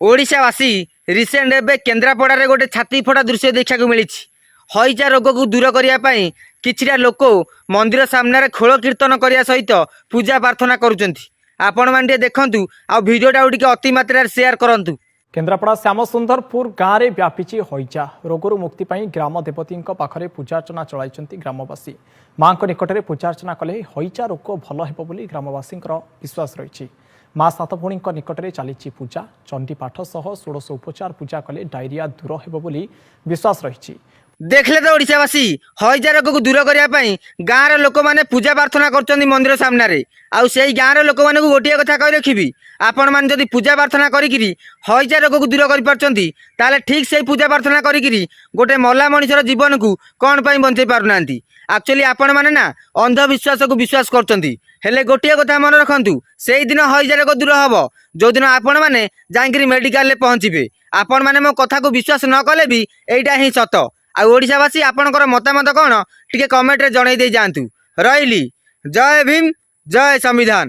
ओडिशावासी recent एवं केन्द्रापड़ा गोटे छाती फटा दृश्य देखा मिली। हईजा रोग को दूर करने किछिटा लोक मंदिर सामने खोल कीर्तन करने सहित पूजा प्रार्थना करुँच मैंने देखूँ आ भिडियोटा अति मात्रा सेयार करूँ। केन्द्रापड़ा श्यामसुंदरपुर गाँव में व्यापी हईजा रोगरू मुक्ति ग्राम देवती पाखे पूजार्चना चलाई ग्रामवासी। माँ निकट में पूजार्चना कले हईजा रोग भल हो ग्रामवासी विश्वास रही। माँ सातभौणी निकट में चली पूजा चंडीपाठ सह 16 उपचार पूजा कले डायरिया दूर हो विश्वास रही। देखले तो ओडिशावासी हईजा रोग को दूर करने गाँव लोक मैंने पूजा प्रार्थना कर मंदिर सामने आउ से गाँव लोक मैंने गोटे कथा कही रखी आपण मैंने जदि पूजा प्रार्थना करी हईजा रोग को दूर कर ठीक से पूजा प्रार्थना करी गोटे मला मनुष्यर जीवन को कौन पर बंचे पारना। एक्चुअली आपण मैंने ना अंधविश्वास को विश्वास करते गोटे कथा मन रखु से दिन हईजा रोग दूर हम जो दिन आपण मैंने जाकि मेडिकल पहुँचे आपण मैंने मो कथा को विश्वास न कले भी यहीटा ही सत। आ ओडिशावासी आपणकर मतामत कौन टिके कमेंट रे जणाई दे जातु। रही जय भीम जय संविधान।